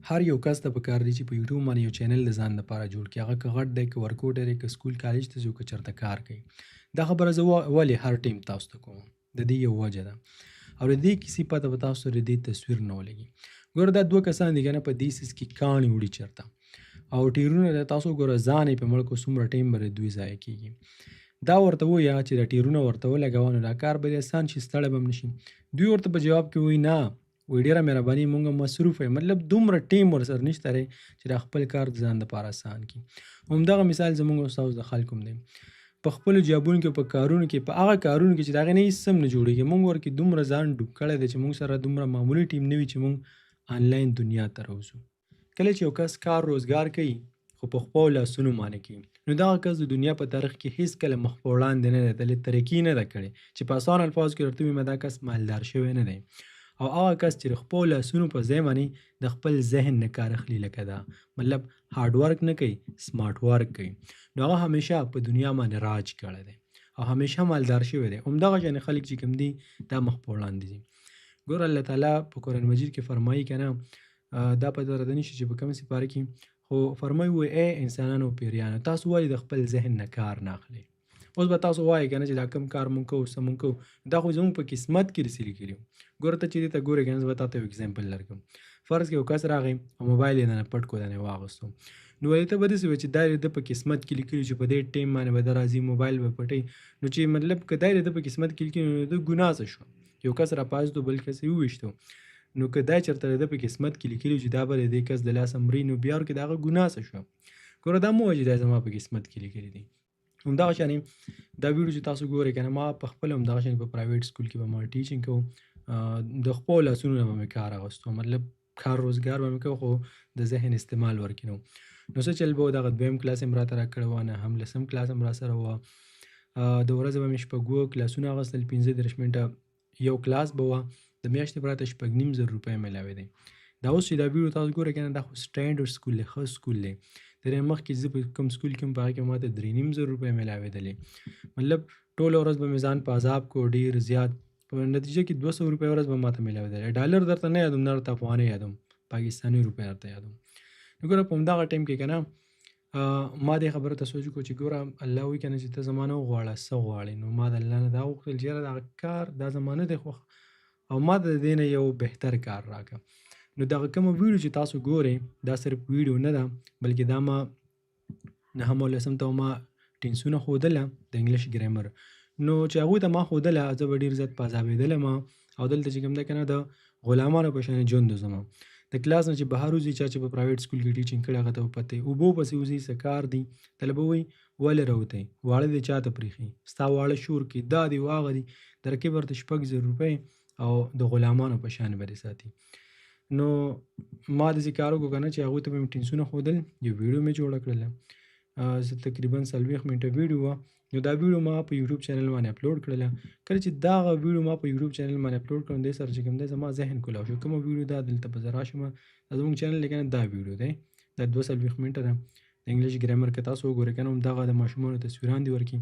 هر یو کس ته پکار دی چې په یوټیوب باندې یو چینل د ځان لپاره جوړ کړي، هغه که غټ دی که ورکوټ دی که سکول کالج ته ځي او که چېرته کار کوي. دا خبره زه ولې هر ټیم تاسو ته کوم، د دې یو وجه ده او د دې کیسې پته به تاسو د دې تصویر نه ولګي. ګوره دا دوه کسان دي که نه، په دې سیز کې کاڼي وړي چېرته او ټیرونه د تاسو ګوره ځان یې په مړ کړو، څومره ټیم به د دوی ضایع کېږي. دا ورته ووایه چې دا ټیرونه ورته ولګوه نو دا کار به دې اسان شي، ستړی به هم نه شي. دوی ورته په جواب کې وایي نه، وایي ډېره مهرباني، مونږ مصروفه یو، مطلب دومره ټیم ورسره نشته دی چې دا خپل کار د ځان دپاره اسان کړي. همدغه مثال زموږ او ستاسو د خلکو هم دی، په خپلو جابونو کې، په کارونو کې، په هغه کارونو کې چې د هغې نه هېڅ هم نه جوړېږي، مونږ ورکې دومره ځان ډوب کړی دی چې مونږ سره دومره معمولي ټیم نه وي چې مونږ آنلاین دنیا ته راوځو. کله چې یو کس کار روزګار کوي خو په خپلو لاسونو باندې کوي، نو دغه کس د دنیا په تاریخ کې هېڅکله مخ په وړاندې نه دی تللی، ترقي نه ده کړې چې په اسان الفاظو کې درته ووایم دا کس مالدار شوی نه دی. او هغه کس چې د خپلو لاسونو په ځای باندې د خپل ذهن نه کار اخلي، لکه دا مطلب هارډ ورک نه کوي، سمارټ ورک کوي، نو هغه همیشه په دنیا باندې راج کړی دی او همیشه مالدار شوی دی. همدغه شان خلک چې کوم دي دا مخ په وړاندې ځي. ګوره الله تعالی په قرآن مجید کې فرمایي که نه، دا پته راته نه شي چې په کومه سپاره کې، خو فرمایي وایي ای انسانانو پیریانو، تاسو ولې د خپل ذهن نه کار نه اخلئ؟ اوس به تاسو وایئ که نه چې دا کوم کار مونږ کوو، څه مونږ کوو، دا خو زموږ په قسمت کې رسېلي کړي وو. ګوره ته چې دې ته ګورې که نه، زه به تاته یو اګزامپل درکړم. فرض کړه یو کس راغی او موبایل یې دننه پټ کړو، دننه یې واغوستو، نو ولې ته به داسې وایې چې دا یې د په قسمت کې لیکلي چې په دې ټیم باندې به ده راځي، موبایل به پټوي، نو چې مطلب که دا یې د په قسمت کې لیکلي نو د ګناه څه شو؟ یو کس راپاڅېدو بل کس یې وویشتو، نو که دا چېرته د په قسمت کې لیکلي چې دا به د دې کس د لاسه مري، نو بیا ورکې د هغه ګناه څه شو؟ ګوره دا مه وایه چې دا زما په قسمت کې لیکلي دي. همدغه شانې دا ویډیو چې تاسو ګورئ که نه، ما په خپله همدغه شانې په پرایویټ سکول کې به ما ټیچینګ کوو، د خپلو لاسونو نه به مې کار اخیستو، مطلب کار روزګار به مې کوو خو د ذهن استعمال ورکې نه و. نو څه چل به و، دغه دویم کلاس یې هم راته راکړی وه، نهم لسم کلاس هم راسره وه، د ورځې به مې شپږ کلاسونه اخیستل، 15-30 منټه یو کلاس به وه، د میاشتې پراته 5,500 روپۍ میلاوېدی. دا اوس چې دا ویډیو تاسو ګورئ که نه، دا خو سټینډرډ سکول دی، ښه سکول دی. د دې مخکې زه په کوم سکول کې وم، په هغه کې ماته 3,500 روپۍ میلاوېدلې، مطلب ټوله ورځ به مې ځان په عذاب کړو، ډېر زیات، په نتیجه کې 200 روپۍ ورځ به ماته میلاوېدلې. ډالر درته نه یادوم، نه درته افغانۍ یادوم، پاکستاني روپۍ درته یادوم. نو ګوره په همدغه ټایم کې که نه، ما دې خبره ته سوچ وکړو چې ګوره الله وایي که نه چې ته زما نه وغواړه څه غواړې، نو ما د الله نه دا وغوښتل چې یاره دغه کار دا زما نه دی خوښ او ما د دې نه یو بهتر کار راکړه. نو دغه کومه ویډیو چې تاسو ګورئ دا صرف ویډیو نه ده، بلکې دا ما نهم او لسم ته ما ټینسونه ښودله د انګلیش ګرامر، نو چې هغوی ته ما ښودله زه به ډېر زیات په عذابېدلم او دلته چې کوم دی که نه د غلامانو په شانې ژوند وځم. د کلاس نه چې بهر وځي، چا چې په پرایویټ سکول کې ټیچینګ کړی هغه ته به پته وي، اوبو پسې وځي، څه کار دی، تله به وایي ولې راوتی، واړه دې چا ته پرېښي، ستا واړه شور کوي، دا دی واغه دی، درکې به ورته 6,000 روپۍ او د غلامانو په شان به دې ساتي. نو ما داسې کار وکړو که نه چې هغوی ته به مې ټینسونه ښودل، یو ویډیو مې جوړه کړله، زه تقریبا 40 منټه ویډیو وه، نو دا ویډیو ما په یوټیوب چینل باندې اپلوډ کړله. کله چې دغه ویډیو ما په یوټیوب چینل باندې اپلوډ کړم، دې سره چې کوم دی زما ذهن کولاو شو، کومه ویډیو دا دلته به زه راشم، دا زموږ چینل دی که نه، دا ویډیو دی، دا 240 منټه ده، د انګلیش ګرامر که تاسو وګورئ که نه، همدغه د ماشومانو تصویران دي ورکي،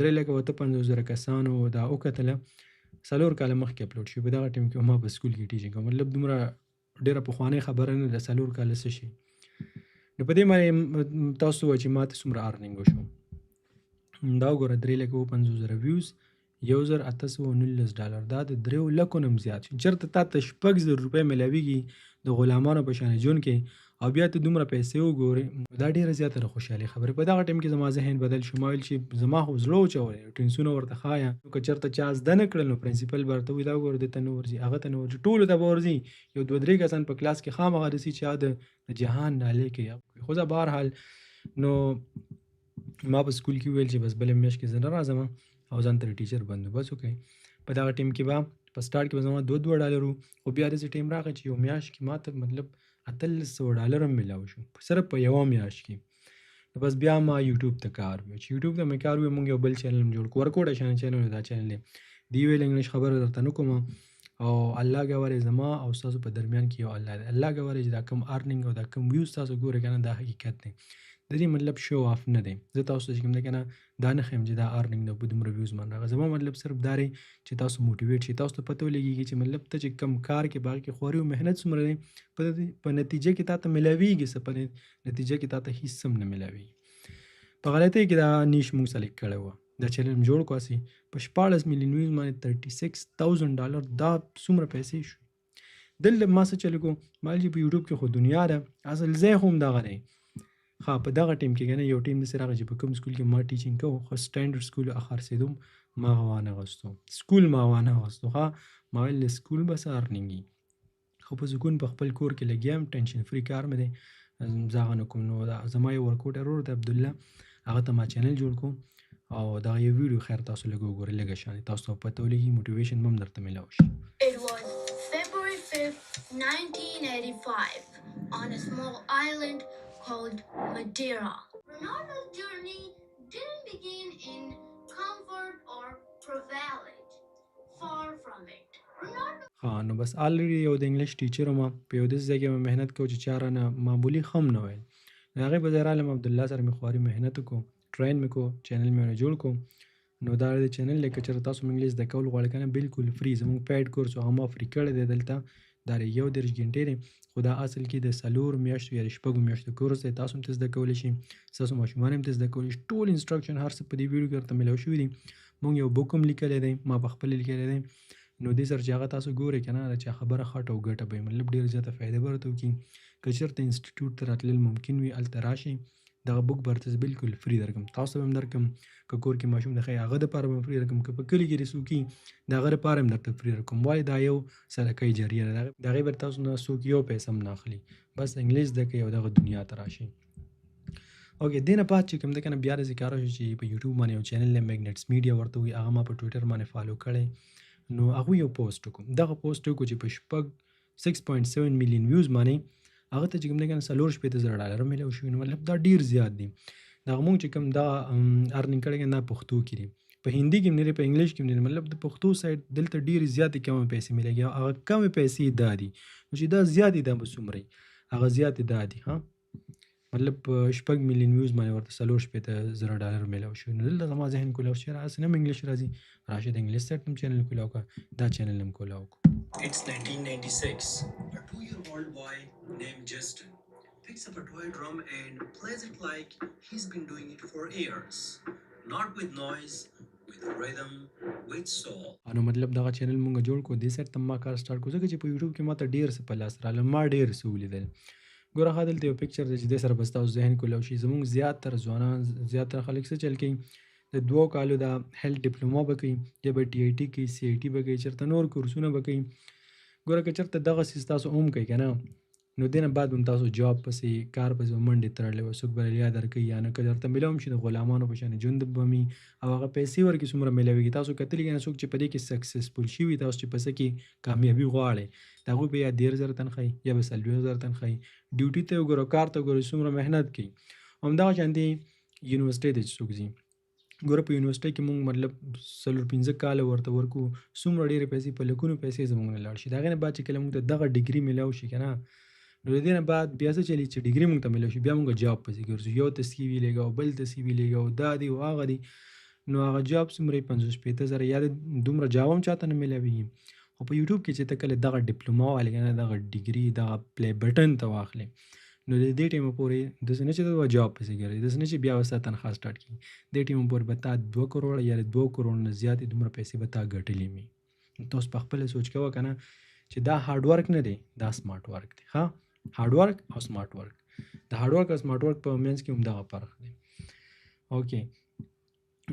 3,58,000 کسانو دا وکتله، 4 کاله مخکې اپلوډ شوي، په دغه ټایم کې ما په سکول کې ټیچینګ کوم، مطلب دومره ډېره پخوانۍ خبره نه ده، 4 کاله څه شي. نو په دې باندې تاسو ووایئ چې ما ته څومره ارنینګ وشو. دا وګوره 3,50,000 ویوز، 1,819 ډالر، دا د 3 لکو نه هم زیات شي. چېرته تا ته 6,000 روپۍ میلاویږي د غلامانو په شانې ژوند کې او بیا ته دومره پیسې وګورې، دا ډېره زیاته د خوشحالۍ خبرې. په دغه ټایم کې زما ذهن بدل شو، ما ویل چې زما خو زړه وچولی، ټینسونه ورته ښایه، که چېرته چا زده نه کړل نو پرنسپل به ورته وایي دا وګوره دې ته نه ورځي، هغه ته نه ورځي، ټولو ته به ورځي، یو 2-3 کسان په کلاس کې خامخا رسي چې د جهان نالې کوي. خو زه بهرحال نو ما په سکول کې وویل چې بس بلې میاشت کې زه نه راځم او ځان ته د ټیچر بندوبست وکړئ. په دغه ټایم کې به په سټارټ کې به زما 2 ډالر وو، خو بیا داسې ټایم راغی چې یو میاشت کې ما ته مطلب 1,800 ډالر هم میلاو شو، صرف په یوه میاشت کې. نو بس بیا ما یوټیوب ته کار ویو، چې یوټیوب ته مې کار ویو، مونږ یو بل چینل هم جوړ کړو، ورکوټه شانې چینل دا چینل دی، دی ویل انګلیش خبره درته نه کوم او الله ګوره زما او ستاسو په درمیان کې یو الله دی. الله ګوره چې دا کم ارننګ او دا کم ویوز تاسو ګورئ که نه دا حقیقت دی. د دې مطلب شو آف نه دی. زه تاسو ته چې کوم دی که نه دا نه ښیم چې دا ارننګ ده په دومره ویوز باندې راغی. زما مطلب صرف دا دی چې تاسو موټیویټ شئ، تاسو ته پته ولګېږي چې مطلب ته چې کم کار کې په هغه کې خواري او محنت څومره دی، په نتیجه کې تا ته میلاویږي څه، په نتیجه کې تا ته هېڅ هم نه میلاویږي. په غلطۍ کې دا نیش موږ سلیکټ کړی وه، دا چینل مې جوړ کړو هسې په 14 میلیون ویوز باندې $36,000 دا څومره پیسې شوې. دلته ما څه چل کړو، ما ویل چې په یوټیوب کې خو دنیا ده، اصل ځای خو هم دغه دی. ښه په دغه ټیم کې که نه یو ټیم داسې راغی چې په کوم سکول کې ما ټیچینګ کوو، خو سټینډرډ سکول خرڅېدم، ما هغه وانغوستو، سکول ما وانغوستو. ښه ما ویل د سکول به څه ارنینګ وي، خو په سکون په خپل کور کې لګیا یم، ټینشن فری کار مې دی، زه هغه نه کوم. نو دا زما یو ورکوټ ورور دی عبدالله، هغه ته ما چینل جوړ کړو او دغه یو ویډیو خیر تاسو لږ وګورئ، لږه شانې تاسو ته پته ولګي، موټیویشن به هم درته میلاو شي. It was February 5th, 1985, on a small island called Madeira. Ronaldo's journey didn't begin in comfort or privilege. Far from it. Ronaldo نو بس آلریډي یو د انګلیش ټیچر وم، په یو داسې ځای کې مې محنت کوو چې چا رانه معمولي ښه هم نه ویل. د هغې په ځای رالم عبدالله سره مې خواري محنت وکړو، ټرین مې کړو، چینل مې ورنه جوړ کړو. نو دا د چینل دی که چېرته تاسو هم انګلیش زده کول غواړئ که نه بالکل فری، زموږ پیډ کورس هغه ما فری کړی دی. دلته دا 31 ګنټې دی، خو دا اصل کې د 4 میاشتو یا د 6 میاشتو کورس دی. تاسو هم ته زده کولی شئ، ستاسو ماشومان هم ته زده کولی شي. ټول انسټرکشن هر څه په دې ویډیو کې درته میلاو شوي دي. موږ یو بک هم لیکلی دی، ما پخپله لیکلی دی. نو دې سره چې هغه تاسو ګورئ که نه د چا خبره خټه او ګټه به وي، مطلب ډېره زیاته فایده به درته وکړي. که چېرته انسټیټیوټ ته راتلل ممکن وي هلته راشئ، دغه بک به درته بالکل فری درکړم، تاسو به هم درکړم. که کور کې ماشوم د ښایي هغه دپاره به هم فری درکړم، که په کلي کې څوک وي د هغه دپاره هم درته فری درکړم. ولې دا یو صدقه جاریه ده، د هغې به تاسو نه څوک یو پیسه هم نه اخلي. بس انګلیش زده کړئ او دغه دنیا ته راشئ. اوکې دې نه بعد چې کوم دی که نه بیا داسې کار وشو چې په یوټیوب باندې یو چینل دی میګنټس میډیا ورته وایي، هغه ما په ټویټر باندې فالو کړی. نو هغوی یو پوسټ وکړو، دغه پوسټ وکړو چې په 6.7 میلیون ویوز باندې هغه ته چې کوم دی که نه $40,000 میلاو شوي. نو مطلب دا ډېر زیات دي. دغه مونږ چې کوم دا ارنینګ کړی دی دا پښتو کې دي، په هندي کې هم نه دی، په انګلیش کې هم نه دی. مطلب د پښتو سایډ دلته ډېرې زیاتې کمې پیسې میلېږي، او هغه کمې پیسې دا دي. نو چې دا زیاتې دا به څومره وي، هغه زیاتې دا دي. ها مطلب په 6 میلیون ویوز باندې ورته $40,000 میلاو شوي. نو دلته زما ذهن کولاو چې هسې نه هم انګلیش راځي، راشه د انګلیش سایډ هم چینل کولاو کړه، دا چینل هم کولاو کړو. It's 1996. A 2-year-old boy named Justin picks up a toy drum and plays it like he's been doing it for years. Not with noise, with rhythm, with soul. نو مطلب دغه چینل مونږ جوړ کړو، دې سایډ ته ما کار سټارټ کړو، ځکه چې په یوټیوب کې ماته ډېر څه په لاس راغله، ما ډېر څه ولیدل. ګوره ښه دلته یو پکچر دی چې دې سره به ستاسو ذهن کولاو شي. زموږ زیاتره ځوانان، زیاتره خلک څه چل کوي، د 2 کالو دا هیلث ډپلوما به کوي، یا به ټي آی ټي کوي، سی آی ټي به کوي، چېرته نور کورسونه به کوي. ګوره که چېرته دغه څیز تاسو هم کوئ که نه، نو دې نه بعد به هم تاسو جاب پسې کار پسې به منډې تړلی وه، څوک به ریا درکوي یا نه، که درته میلاو هم شي د غلامانو په شانې ژوند به وي، او هغه پیسې ورکړي څومره میلاویږي. تاسو کتلي که نه څوک چې په دې کې سکسسفل شوي، تاسو چې په څه کې کامیابي غواړئ، د هغوی به یا 13,000 تنخواهي یا به 40,000 تنخواهي. ډیوټي ته وګوره، کار ته وګوره، څومره محنت کوي. همدغه شانتې یونیورسټۍ ته چې څوک ځي، ګوره په یونیورسټۍ کې مونږ مطلب 4-5 کاله ورته ورکو، څومره ډېرې پیسې، په لکونو پیسې زموږ نه لاړ شي. د هغې نه بعد چې کله مونږ ته دغه ډیګري میلاو شي که نه، نو د دې نه بعد بیا څه چلي چې ډیګري مونږ ته میلاو شي، بیا مونږ جاب پسې ګرځو، یو ته سی وي لګوو، بل ته سی وي لګوو، دا دی او هغه دی. نو هغه جاب څومره 50-60,000 یا دومره جاب هم چاته نه میلاویږي. خو په یوټیوب کې چې ته کله دغه ډپلوما والی که نه، دغه ډیګري، دغه پلی بټن ته واخلې، نو د دې ټیمه پورې داسې نه چې ته به جاب پسې ګرځې، داسې نه چې بیا به ستا تنخواه سټارټ کړي، دې ټیمه پورې به تا 2 کروړه یا 2 کروړ نه زیاتې دومره پیسې به تا ګټلې وي. ته اوس پخپله سوچ کوه که نه چې دا هارډ ورک نه دی، دا سمارټ ورک دی. ښه هارډ ورک او سمارټ ورک، د هارډ ورک او سمارټ ورک په منځ کې هم دغه فرق دی. اوکې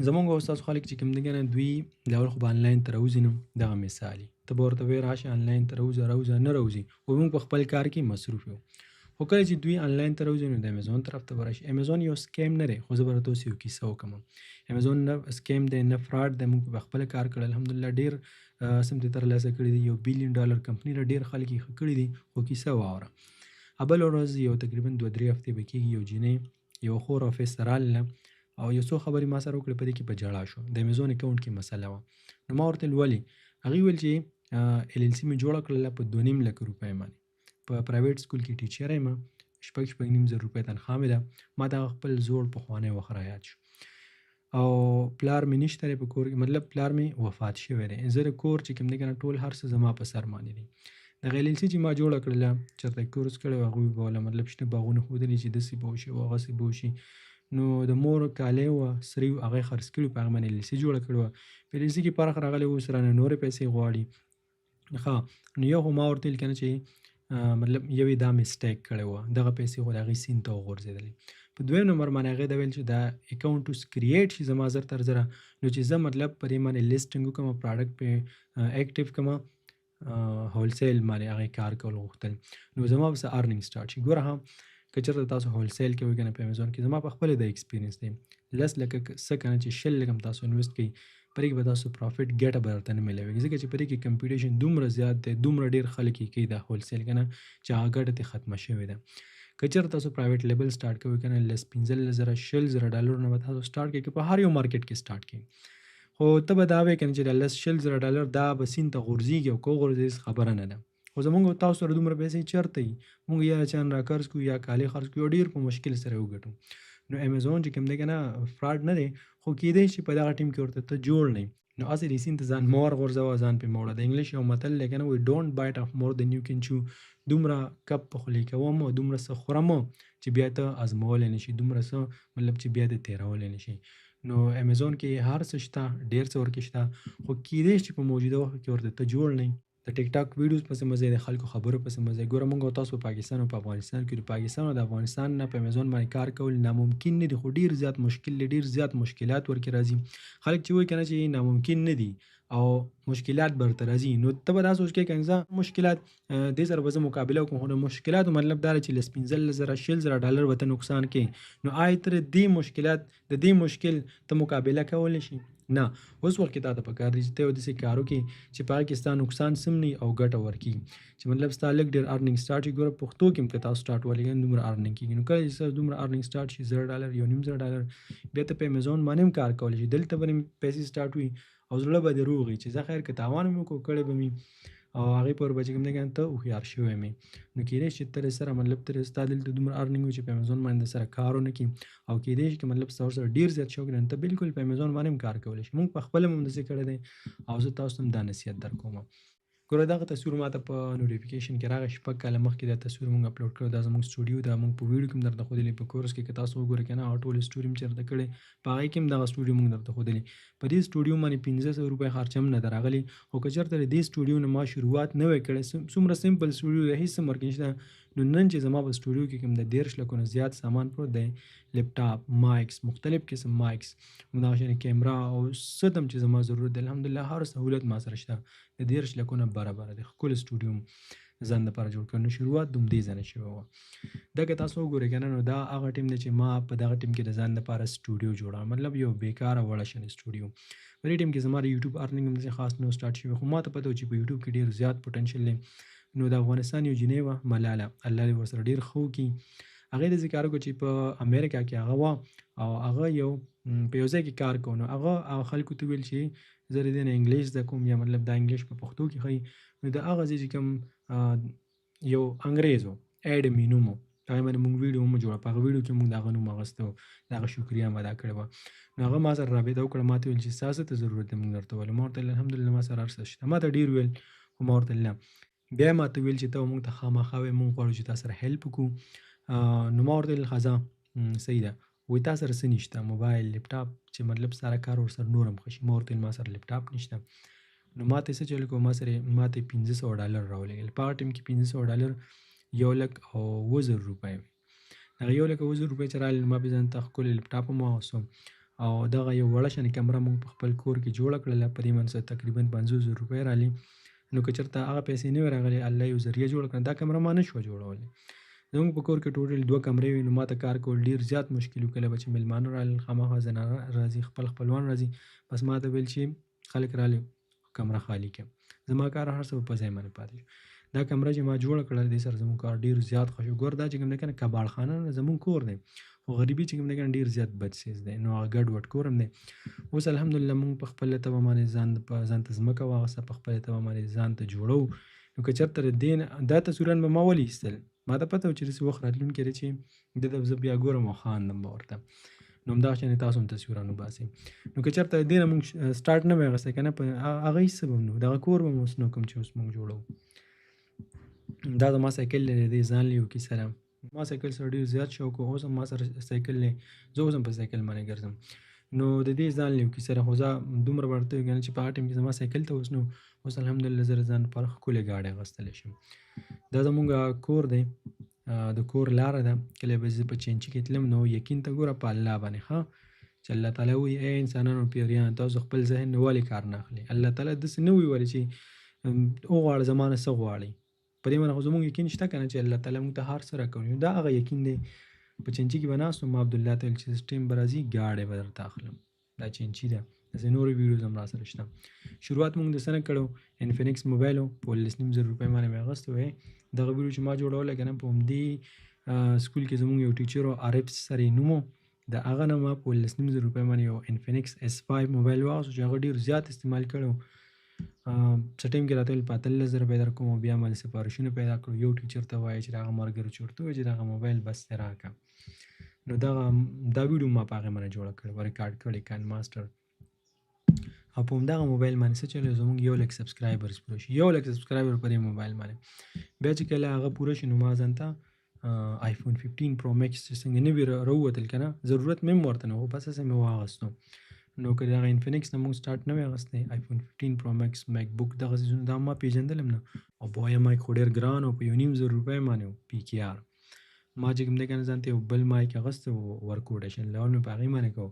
زمونږ او ستاسو خلک چې کوم دي که نه، دوی د اول خو به آنلاین ته راوځي نه، دغه مثال ته به ورته وایې راشه آنلاین ته راوځه نه راوځي، خو موږ په خپل کار کې مصروف یو. خو کله چې دوی آنلاین ته راوځي نو د امیزون طرف ته به راشي. امیزون یو سکیم نه دی، خو زه به درته اوس یو کیسه وکړم. امیزون نه سکیم دی نه فراډ دی، موږ په خپله کار کړی، الحمدلله ډېر سمتې ترلاسه کړي دي. $1 بلین کمپنۍ را ډېر خلک یې ښه کړي دي. خو کیسه واوره. بله ورځ یو تقریبا 2-3 هفتې به کېږي، یو جینۍ یو خور افیس ته راغله او یو څو خبرې ما سره وکړې، په دې کې په ژړا شو. د امیزون اکاونټ کې مسله وه. نو ما ورته ویل ولې؟ هغې ویل چې LLC مې جوړه کړله په 2.5 لک روپۍ باندې. په پرایویټ سکول کې ټیچر یم، 6.5 روپۍ تنخوا مې ده. ما ته خپل زوړ پخوانی وخت رایاد شو. او پلار مې نشته دی په کور کې، مطلب پلار مې وفات شوی دی. زه د کور چې کوم دی که نه ټول هر څه زما په سر باندې دي. دغه LLC چې ما جوړه کړله، چېرته کورس کړی و، هغوی به وله مطلب شنه باغونه ښودلي چې داسې به وشي او هغسې به وشي. نو د مور کالی وه، سرې وه، هغه یې خرڅ کړي، په هغه باندې LLC جوړه کړې وه. په LLC کې فرق راغلی اوس رانه نورې پیسې غواړي. ښه، نو یو خو ما ورته ویل که نه چې مطلب یو یې دا مسټیک کړی وه، دغه پیسې خو د هغې سیند ته وغورځېدلې. په دویم نمبر باندې هغې دا ویل چې دا اکاونټ اوس کریټ شي زما زر تر زره، نو چې زه مطلب په دې باندې لیسټینګ وکړم، پراډکټ پې اکټیو کړمه، هولسیل باندې هغې کار کول غوښتل، نو زما به څه ارننګ سټارټ شي. ګوره ها، که چېرته تاسو هولسیل کوئ که نه په امیزون کې، زما په خپله د ایکسپیرینس دی 10 لکه څه که نه چې 20 لکه هم تاسو انویسټ کوئ، په دې کې به تاسو پرافټ ګټه به درته نه میلاویږي، ځکه چې په دې کې کمپیټیشن دومره زیات دی، دومره ډېر خلک یې کوي دا هولسیل که نه، چې هغه ګټه ترې ختمه شوې ده. که چېرته تاسو پرایویټ لیبل سټارټ کوئ که نه، لس 15,000 $20,000 نه به تاسو سټارټ کوئ، که په هر یو مارکیټ کې سټارټ کوئ، خو ته به دا وایې که نه چې دا $10,000 دا به سیند ته غورځېږي او که وغورځېږي خبره نه ده. خو زمونږ او تاسو سره دومره پیسې چېرته وي؟ مونږ یا چا نه راقرض کړو یا کالي خرڅ کړو، ډېر په مشکل سره یې وګټو. نو امیزون چې کوم دی که نه فراډ نه دی، خو کیدای شي په دغه ټیم کې ورته ته جوړ نه یې، نو هسې دې سیند ته ځان مه ورغورځوه، ځان پرې مه وړه. د انګلیش یو متل دی که نه، وایي ډونټ بایټ اف مور دین یو کین چو، دومره کب په خولې کوه مه، دومره څه خوره مه چې بیا ته ازمولی نه شي، دومره څه مطلب چې بیا دې تېرولی نه شي. نو امیزون کې هر څه شته، ډېر څه ورکې شته، خو کیدای شي په موجوده وخت کې ورته ته جوړ نه یې. د ټیک ټاک ویډیوز پسې مزه یې، د خلکو خبرو پسې مزه یې. ګوره مونږ او تاسو په پاکستان او په افغانستان کې، د پاکستان او د افغانستان نه په امیزون باندې کار کول ناممکن نه دي، خو ډېر زیات مشکل دی، ډېر زیات مشکلات ورکې راځي. خلک چې وایي که نه چې ناممکن نه دي او مشکلات به درته راځي، نو ته به دا سوچ کوې که نه مشکلات دې سره به زه مقابله وکړم، خو د مشکلاتو مطلب دا دی چې لس 15,000 $20,000 به ته نقصان کوې، نو آیا ته د دې مشکلات د دې مشکل ته مقابله کولی شي؟ نه. اوس وخت کې تا ته پکار دی چې ته یو داسې کار وکړې چې په هغه کې ستا نقصان سم نه وي او ګټه ورکړي، چې مطلب ستا لږ ډېر ارننګ سټارټ شي. ګوره پښتو کې هم که تاسو سټارټ ولګوئ دومره ارننګ کېږي، نو کله چې ستاسو دومره ارننګ سټارټ شي $1,000 $1,500 بیا ته په امیزون باندې هم کار کولی شي. دلته به پیسې سټارټ وي او زړه به دې روغ وي چې زه خیر که تاوان مې وکړو کړی به مې، او هغې پورې به چې کوم دی که نه ته هوښیار شوی مې، نو کیدای شي ته سره مطلب ته ستا دلته دومره ارننګ وي چې په امیزون باندې سره کار ونه کړي، او کیدای شي چې مطلب ستا ورسره ډېر زیات شوق دی، ته بالکل په امیزون باندې هم کار کولی شي. مونږ په خپله هم همداسې کړی دی او زه تاسو ته هم دا نصیحت درکوم. ګوره دغه تصویر ما ته په نوټیفیکیشن کې راغی، 6 کاله مخکې دا تصویر مونږ اپلوډ کړی، دا زموږ سټوډیو ده. مونږ په ویډیو کې هم درته ښودلي، په کورس کې که تاسو وګورئ که نه، هغه ټول سټوري مې چېرته کړی، په هغې کې هم دغه سټوډیو مونږ درته ښودلي. په دې سټوډیو باندې 1500 روپۍ خرچه هم نه ده راغلې، خو که چېرته د دې سټوډیو نه ما شروعات نه وی کړی، څومره سمپل سټوډیو دی، هېڅ هم ورکې نشته، نو نن چې زما په سټوډیو کې کوم د 13 لکو نه زیات سامان پروت دی، لیپټاپ، مایکس، مختلف قسم مایکس، همدغه کیمرا او څه ته هم چې زما ضرورت دی، الحمدلله هر سهولت ما سره شته. د 13 لکو نه برابره دی، ښکلی سټوډیو ځان دپاره جوړ کړی. نو شروعات د همدې ځای نه شوې وه. دا که تاسو وګورئ که نه، نو دا هغه ټیم دی چې ما په دغه ټیم کې د ځان دپاره سټوډیو جوړه، مطلب یو بېکاره وړه شنې سټوډیو. په دې ټیم کې زما د یوټیوب ارننګ هم داسې خاص نه و سټارټ شوی، خو ما ته پته و چې په یوټیوب کې ډېر زیات پوټنشل دی. نو د افغانستان یو جینۍ وه ملاله، الله دې ورسره ډېر ښه وکړي، هغې داسې کار وکړو چې په امریکا کې هغه وه او هغه یو په یو ځای کې کار کوو، نو هغه خلکو ته ویل چې زه د دې نه انګلیش زده کوم، یا مطلب دا انګلیش په پښتو کې ښایي، نو د هغه ځای چې کوم یو انګریز و، ایډمي نوم و، هغې باندې مونږ ویډیو هم جوړه، په هغه ویډیو کې مونږ د هغه نوم اخیستی و، د هغه شکریه هم ادا کړې وه. نو هغه ما سره رابطه وکړه، ما ته ویل چې ستا څه ته ضرورت دی مونږ درته وویل، ما ورته ویل الحمدلله ما سره هر څه شته، ما ته ډېر ویل خو ما ورته ویل نه. بیا یې ما ته ویل چې ته مونږ ته خامخا وایې، مونږ غواړو چې تا سره هیلپ وکړو. نو ما ورته ویل ښه ځه صحیح ده، وایي تا سره څه نشته، موبایل، لیپټاپ چې مطلب ساره کار ورسره نور هم ښه شي. ما ورته ویل ما سره لیپټاپ نشته. نو ما ته یې څه چل وکړو، ما ته یې $500 راولېږل. په هغه ټیم کې $500 1,07,000 روپۍ وې. دغه 1,07,000 روپۍ چې راغلې، نو ما بیا ځان ته ښکلی لیپټاپ هم واخیستو او دغه یو وړه شانې کمره مونږ په خپل کور کې جوړه کړله، په دې باندې تقریبا 50,000 روپۍ رالي. نو که چېرته هغه پیسې نه وې راغلې، الله یو ذریعه جوړه کړه، دا کمره ما نه شوه جوړولی. زموږ په کور کې ټوټل 2 کمرې وې، نو ما ته کار کول ډېر زیات مشکل و. کله به چې میلمانه رالل، خامخا زنانه راځي، خپل خپلوان راځي، بس ما ته ویل چې خلک رالي کمره خالي کړه، زما کار هر څه په ځای باندې پاتې شو. دا کمره چې ما جوړه کړه دې سره زموږ کار ډېر زیات ښه شو. ګوره دا چې کوم دی که نه کباړخانه نه زموږ کور دی، خو غریبي چې کوم دی که نه ډېر زیات بد څیز دی، نو هغه ګډ وډ کور هم دی. اوس الحمدلله موږ په خپله طبع باندې ځان ته ځمکه واخیسته، په خپله طبع باندې ځان ته جوړو. نو که چېرته د دې دا تصویران به ما ولې ایستل، ما ته پته وه چې داسې وخت راتلونکی دی چې ده ته زه بیا ګورم او خاندم به ورته. نو همدغه شانې تاسو هم تصویران وباسئ. نو که چېرته د دې نه موږ سټارټ نه وای اخیستی که نه په هغه هېڅ څه به هم نه و، دغه کور به هم اوس نه کوم چې اوس موږ جوړوو. دا زما سایکل دی، د دې ځان لیو کیسه ده. ما سایکل سره ډېر زیات شوق و، اوس هم ما سره سایکل دی، زه اوس هم په سایکل باندې ګرځم. نو د دې ځان لیو کیسه ده، خو زه دومره به ورته وي که نه چې په هغه ټایم کې زما سایکل ته اوس نه و، اوس الحمدلله زه د ځان لپاره ښکلې ګاډی اخیستلی شم. دا زمونږ کور دی، د کور لاره ده. کله به زه په چینچي کې تلم نو یقین ته ګوره په الله باندې ښه، چې الله تعالی وایي ای انسانانو پیریان تاسو خپل ذهن نه ولې کار نه اخلئ. الله تعالی داسې نه وایي ولې چې وغواړه زما نه څه غواړئ. په دې باندې خو زموږ یقین شته که نه چې الله تعالی موږ ته هر څه راکوي. دا هغه یقین دی. په چینچي کې به ناست وم، ما عبدالله ته ویل چې ټایم به راځي ګاډی به درته اخلم. دا چینچي ده، داسې نورې ویډیوز هم راسره شته. شروعات موږ د څه نه کړو، انفینکس موبایل و، په 19,000 روپۍ باندې مې اخیستی و. دغه ویډیو چې ما جوړولی که نه په همدې سکول کې زموږ یو ټیچر و عارف سر یې نوم و، د هغه نه ما په 19,000 روپۍ باندې یو انفینکس S5 موبایل واخیستو چې هغه ډېر زیات استعمال کړی و. څه ټایم کې راته ویل په 18,000 روپۍ درکوم او بیا مې سفارشونه پیدا کړو. یو ټیچر ته وایي چې د هغه ملګرو چې ورته ووایي چې دغه موبایل بس دی راکړه. نو دا ویډیو ما په هغې باندې جوړه کړې وه، ریکارډ کړې کاین ماسټر. او په همدغه موبایل باندې څه چلوي زموږ 1,00,000 سبسکرایبرز پوره شي، 1,00,000 سبسکرایبر په دې موبایل باندې. بیا چې کله هغه پوره شي نو ما ځان ته آیفون 15 پرو میکس چې څنګه نوي راووتل که نه، ضرورت مې هم ورته نه و، بس هسې مې واخیستو. نو که د هغه انفینکس نه موږ سټارټ نه وای اخیستی، آیفون 15 پرو میکس، میک بک، دغه څیزونه دا ما پېژندل هم نه. او بوایه مایک خو ډېر ګران او په 1,500 روپۍ باندې و، PKR. ما چې کوم دی که نه ځان ته یو بل مایک اخیستی و، ورکوډیشن لیول مې په هغې باندې کوو.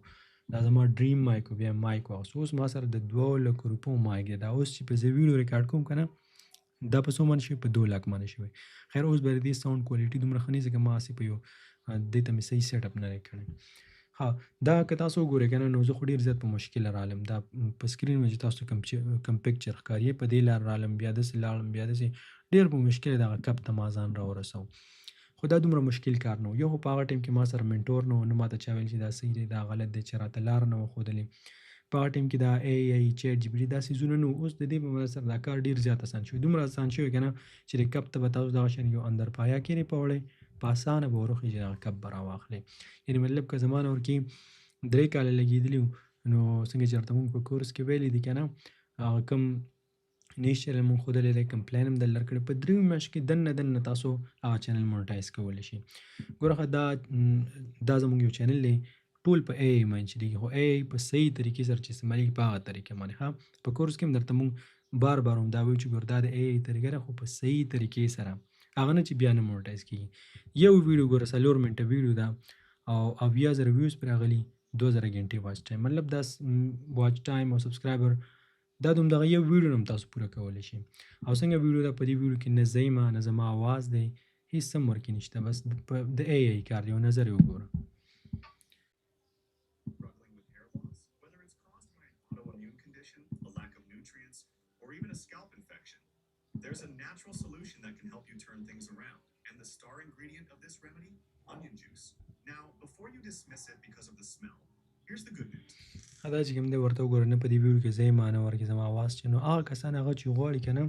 دا زما ډریم مایک و. بیا مایک واخیستو. اوس ما سره د 2,00,000 روپو مایک دی. دا اوس چې په زه ویډیو ریکارډ کوم که نه، دا په څو باندې شوی؟ په 2,00,000 باندې شوی. خیر اوس به د دې ساوند کوالټي دومره ښه نه ځکه ما هسې په یو دې ته مې صحیح سیټ اپ نه دی کړی. ها دا که تاسو وګورئ که نه نو زه خو ډېر زیات په مشکله رالم. دا په سکرین باندې چې تاسو کوم پکچر ښکاري په دې لار رالم، بیا داسې لاړم، بیا داسې ډېر په مشکله دغه کپ ته ما ځان راورسوم. خو دا دومره مشکل کار نه و. یو خو په هغه ټایم کې ما سره منټور نه و، نه ماته چا ویل چې دا صحیح دی دا غلط دی، چې راته لاره نه وه ښودلې. په هغه ټایم کې دا AI چیټ GPT دا څیزونه نه وو. اوس د دې په مرسته سره دا کار ډېر زیات اسان شوی، دومره اسان شوی که نه چې د کپ ته به تاسو دغه شان یو اندر پایه کښېنئ په وړئ، په اسانه به ورخېږي دغه کپ به راواخلئ. یعنې مطلب که زما نه ورکې 3 کاله لګېدلي وو، نو څنګه چې ورته موږ په کورس کې ویلي دي که نه، هغه کوم نیش چینل مونږ ښودلی دی، کوم پلان هم در لرکړی، په 3 میاشتو کې دننه تاسو هغه چینل مونټایز کولی شي. ګوره ښه دا زموږ یو چینل دی، ټول په AI باندې چلیږي، خو AI په صحیح طریقې سره چې استعمالېږي په هغه طریقې باندې. ښه په کورس کې هم درته مونږ بار هم دا وایو چې ګوره دا د AI طریقه ده، خو په صحیح طریقې سره، هغه نه چې بیا نه مونټایز کېږي. یو ویډیو ګوره 4 منټه ویډیو ده او 80,000 ویوز پرې راغلي، 2,000 غنټې واچ ټایم. مطلب دا واچ ټایم او سبسکرایبر دا همدغه یو ویډیو هم تاسو پوره کولی شئ. او څنګه ویډیو ده، په دې ویډیو کې نه زه یم نه زما اواز دی، هېڅ هم ورکې نشته، بس د AI کار دی. یو نظر یې وګوره. There's a natural solution that can help you turn things around, and the star ingredient of this remedy, onion juice. Now, before you dismiss it because of the smell, here's the good news. دا چې کوم دی ورته وګوره، نه په دې ویډیو کې زه یم نه ورکې زما اواز چې نو هغه کسان هغه چې غواړي که نه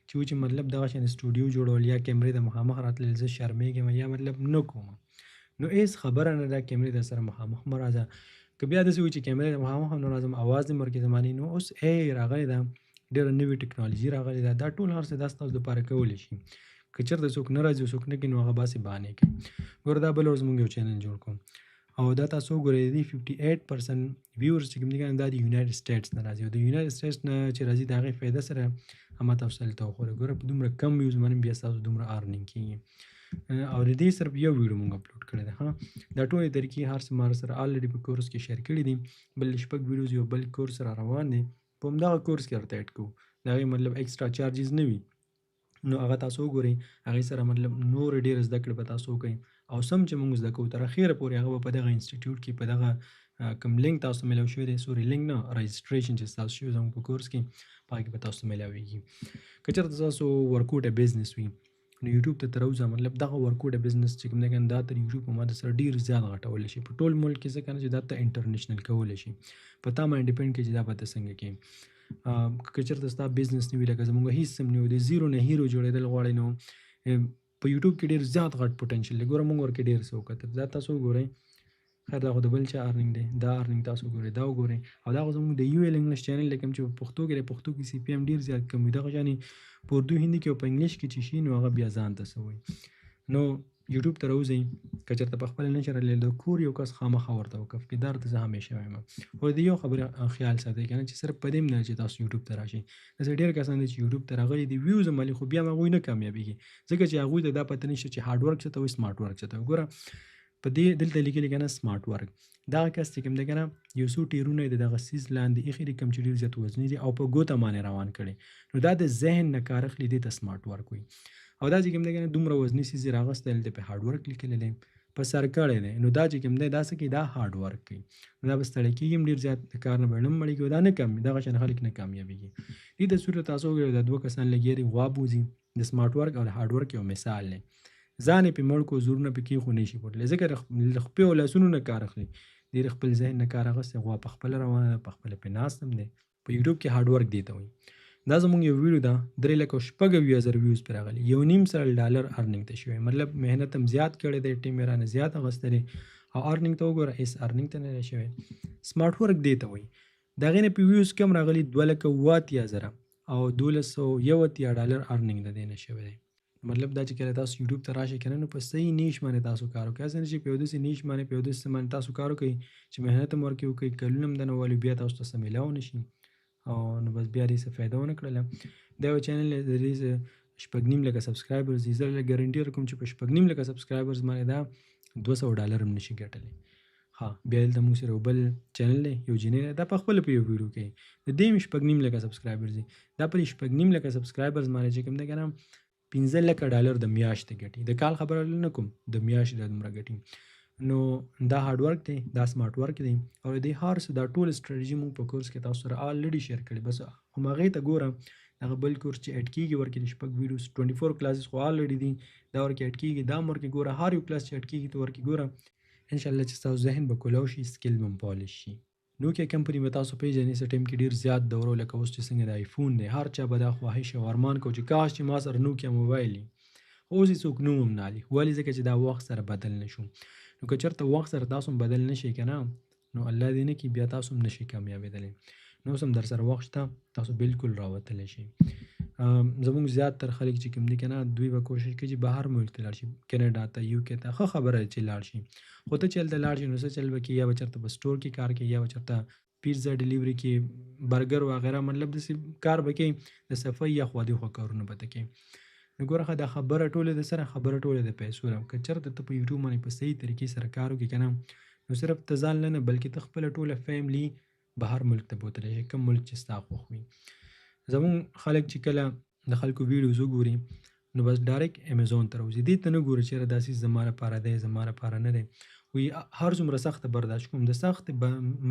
چې و چې مطلب دغه شان سټوډیو جوړول یا کیمرې ته مخامخ راتلل، زه شرمېږم یا مطلب نه کوم، نو هېڅ خبره نه ده، کیمرې ته سره مخامخ مه راځه. که بیا داسې وي چې کیمرې ته مخامخ هم نه راځم، اواز دې ورکې زما نه، نو اوس AI راغلی ده، ډېره نوې ټکنالوژي راغلې ده، دا ټول هر څه دا ستاسو دپاره کولی شي. که چېرته څوک نه راځي او څوک نه کوي نو هغه باسې بهانې کوي. ګوره دا بله ورځ مونږ یو چینل جوړ کوو او دا تاسو وګورئ د دې 58% ویورز چې کوم دي که نه دا د یونایټډ سټیټس نه راځي، او د یونایټډ سټیټس نه چې راځي د هغې فایده سره ما تاسو ته دلته وښودل. ګوره په دومره کم ویوز باندې بیا ستاسو دومره ارنینګ کېږي. او د دې صرف یو ویډیو مونږ اپلوډ کړی دی. ها دا ټولې طریقې هر څه ما سره آلریډي په کورس کې شیر کړي دي. بل 6 ویډیوز یو بل کورس را روان دی، په همدغه کورس کې درته ایډ کوو، د هغې مطلب ایکسټرا چارجز نه وي. نو هغه تاسو وګورئ، هغې سره مطلب نور ډېر زده کړې به تاسو وکئ، او سم چې مونږ زده کوو تر اخره پورې هغه به په دغه انسټیټیوټ کې په دغه کوم لینک تاسو ته میلاو شوی دی سوري لینک نه رجسټریشن چې تاسو شوی زموږ په کورس کې په هغې کې به تاسو ته میلاویږي که چېرته تاسو ورکوټه بزنس وي نو یوټیوب ته تر اوسه مطلب دغه ورکوټه بزنس چې کوم دی کنه دا تر یوټیوب په ماده سره ډېر زیات غټولی شي په ټول ملک کې ځکه نه چې دا ته انټرنیشنل کولی شي په تا باندې ډیپینډ کوي چې دا به ته څنګه کوې که چېرته ستا بزنس نه وي لکه زموږ هېڅ هم نه وي د زیرو نه هیرو جوړېدل غواړئ نو په یوټیوب کې ډېر زیات غټ پوټنشل دی ګوره موږ ورکې ډېر څه وکتل دا تاسو وګورئ خیر دا خو د بل چا ارننګ دی دا ارننګ تاسو ګورئ دا وګورئ او دا خو زموږ د یو ایل انګلیش چینل دی کوم چې په پښتو کې دی پښتو کې سی پی ایم ډېر زیات کم وي دغه شانې په اردو هندي کې او په انګلیش کې چې شي نو هغه بیا ځان ته څه وایي نو یوټیوب ته راوځئ که چېرته په خپله نشر د کور یو کس خامخا ورته وکف کې دا ته زه همیشه وایم خو د یو خبره خیال ساتئ که نه چې صرف په دې هم نه چې تاسو یوټیوب ته راشئ داسې ډېر کسان دي چې یوټیوب ته راغلي دي ویوز هم خو بیا هم هغوی نه کامیابېږي ځکه چې هغوی ته دا پته نشته چې هارډ ورک څه ته وایي سمارټ ورک څه ته وایي ګوره په دې دلته لیکلي که نه سمارټ ورک دغه کس چې کوم دی که نه یو څو ټیرونه یې د دغه څیز لاندې ایښي دي کوم چې ډېر زیات وزني دي او په ګوته باندې روان کړي نو دا د ذهن نه کار اخلي دې ته سمارټ ورک وایي او دا چې کوم دی که نه دومره وزني څیز یې راغستی دلته پې هارډ ورک لیکلی دی په سر کړی دی نو دا چې کوم دی دا څه کوي دا هارډ ورک کوي نو دا به ستړی کېږي هم ډېر زیات د کار نه به نه مړېږي دا نه کم دغه شان خلک نه کامیابېږي دې تصویر ته تاسو وګورئ دا دوه کسان لګیا دي غوا بوځي د سمارټ ورک او د هارډ ورک یو مثال دی ځان یې پې مړ کړو زورونه پې کېښو نه شي پټلی ځکه د خپې او لاسونو نه کار اخلي ډېر خپل ذهن نه کار اخیستی غوا په خپله روانه ده په خپله پې ناست هم دی په یوټیوب کې هارډ ورک دی ته وایي دا زموږ یو ویډیو ده 3,60,000 ویوز پرې راغلي $1.5 ارننګ ته شوی مطلب محنت هم زیات کړی دی ټیم یې رانه زیات اخیستی دی او ارننګ ته وګوره هېڅ ارننګ ته نه دی شوی سمارټ ورک دی ته وایي د هغې نه پې ویوز کم راغلي 2,80,000 او $1,280 ارننګ د دې نه شوی دی مطلب دا چې کله تاسو یوټیوب ته راشئ که نه نو په صحیح نیش باندې تاسو کار وکړئ هسې نه چې په یو داسې نیش باندې په یو داسې باندې تاسو کار وکړئ چې محنت هم ورکې وکړئ کلونه هم دننه والي بیا تاسو ته څه میلاو نه شي او نو بس بیا دې څه فایده ونه کړله دا یو چینل دی د دې 6.5 سبسکرایبرز دي زه ګارنټي ورکوم چې په 6.5 سبسکرایبرز باندې دا $200 هم نشي ګټلی ها بیا دلته موږ سره بل چینل دی یو جینۍ دی دا په خپله په یو ویډیو کې د دې 6.5 سبسکرایبرز دي دا په 6.5 سبسکرایبرز باندې چې کوم دی که نه $15,00,000 د میاشتې ګټي د کال خبره نه کوم د میاشتې دا دومره ګټي نو دا هارډ ورک دی دا سمارټ ورک دی او د هر څه دا ټول سټریټجي موږ په کورس کې تاسو سره آلریډي شیر کړي بس هماغې ته ګوره هغه بل کورس چې اډ کېږي ورکې د شپږ ویډیوز 24 کلاسز خو آلریډي دي دا ورکې اډ کېږي دا هم ورکې ګوره هر یو کلاس چې اډ کېږي ته ورکې ګوره انشاءالله چې ستاسو ذهن به کولاو شي سکل به هم پالش شي نوکیا کمپنی به تاسو پیژنئ څه ټایم کې ډېر زیات دورو لکه اوس چې څنګه د آیفون دی هر چا به دا خواهش او ارمان کو چې کاش چې ما سره نوکیا موبایل وي اوس یې څوک نوم هم نه اخلي ولې ځکه چې دا وخت سره بدل نه شو نو که چېرته وخت سره تاسو هم بدل نه شئ که نه نو الله دې نه کړي بیا تاسو هم نه شئ کامیابېدلی نو اوس هم در سره وخت شته تاسو بالکل راوتلی شئ زموږ زیاتتر خلک چې کوم دي که نه دوی به کوشش کوي چې بهر ملک ته لاړ شي کینیډا ته یو کې ته ښه خبره چې لاړ شي خو ته چې هلته لاړ شي نو څه چل به کړي یا به چېرته په سټور کې کار کوي یا به چېرته پیزا ډیلیوري کې برګر وغیره مطلب داسې کار به کوي د صفایي یا خوا دې خوا کارونه به ته کوي نو ګوره دا خبره ټوله د سره خبره ټوله د پیسو ده که چېرته ته په یوټیوب باندې په صحیح طریقې سره کار وکړې که نه نو صرف ته ځان نه بلکې ته خپله ټوله فیملي بهر ملک ته بوتلی شي کوم ملک چې ستا خوښ وي زمونږ خلک چې کله د خلکو ویډیوز وګوري نو بس ډایرکټ امیزون ته راوځي دې ته نه ګوري چېرې دا څیز زما لپاره دی زما لپاره نه دی وایي هر څومره سخته برداشت کوم د سخت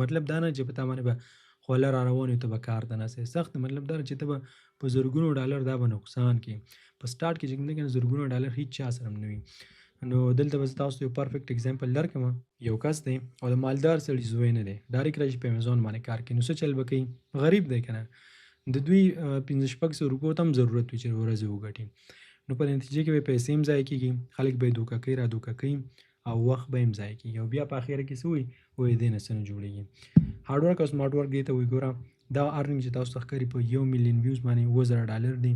مطلب دا نه چې په تا باندې به خوله را روان وي ته به کار ته ناستې سخت مطلب دا چې ته به په زرګونو ډالر دا به نقصان کې په سټارټ کې چې کوم دی که نه زرګونو ډالر هېڅ چا سره هم نه وي نو دلته به زه تاسو ته یو پرفیکټ اګزامپل درکړم یو کس دی او د مالدار سړي زوی نه دی ډایرکټ راشي په امیزون باندې کار کوي نو څه چل به کوي غریب دی که نه د دوی 500-600 ته هم ضرورت وي چې ورځې وګټي نو په نتیجه کې به پیسې هم ضایع کېږي خلک به یې دوکه کوي را دوکه کوي او وخت به هم ضایع کېږي او بیا په اخره کې څه وایي وایي دې نه څه نه جوړېږي هارډ ورک او سمارټ ورک دې ته وایي ګوره دا ارننګ چې تاسو ته ښکاري په 1,000,000 ویوز باندې $2,000 دي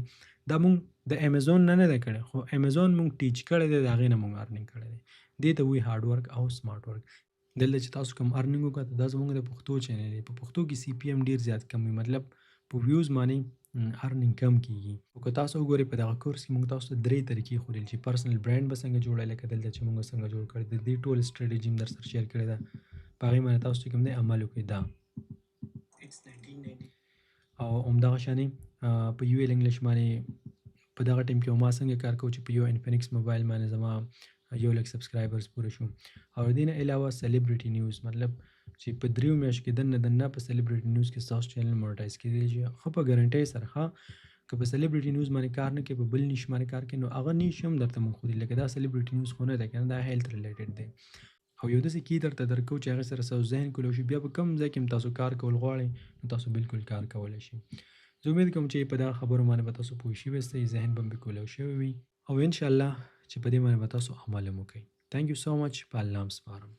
دا مونږ د امیزون نه دی کړی خو امیزون مونږ ټیچ کړی دی د هغې نه مونږ ارننګ کړی دی دې ته وایي هارډ ورک او سمارټ ورک دلته چې تاسو کوم ارننګ وکړه دا زموږ د پښتو چینل دی په پښتو کې سی پی ایم ډېر زیات کم وي مطلب په ویوز باندې ارننګ کم کېږي او که تاسو وګورئ په دغه کورس کې موږ تاسو ته 3 طریقې ښودلي چې پرسنل برانډ به څنګه جوړوئ لکه دلته چې موږ څنګه جوړ کړی د دې ټول سټریټجي هم در سره شیر کړې ده په هغې باندې تاسو چې کوم دی عمل وکړئ دا او همدغه شانې په یو ایل انګلیش باندې په دغه ټایم کې ما څنګه کار کوو چې په یو انفینکس موبایل باندې زما 1,00,000 سبسکرایبرز پوره شو او دې نه علاوه سلیبریټي نیوز مطلب چې په 3 میاشتو کې دننه په سلیبریټي نیوز کې تاسو چینل مونټایز کیدی شي خو په ګارانټي سره ښه که په سلیبریټي نیوز باندې کار نه کوي په بل نیش باندې کار کوي نو هغه نیش هم درته مونږ خو لکه دا سلیبریټي نیوز خو نه ده کنه دا هیلث ریلیټډ دی او یو داسې کی درته درکو چې هغه سره سو ذهن کولو شي بیا په کم ځای کې هم تاسو کار کول غواړئ نو تاسو بالکل کار کولی شي زه امید کوم چې په دا خبرو باندې به تاسو پوه شوي یاستئ ذهن به مې کولی شوی وي او انشاءالله چې په دې باندې به تاسو عمل هم وکړئ تhank you so much په الله هم سپارم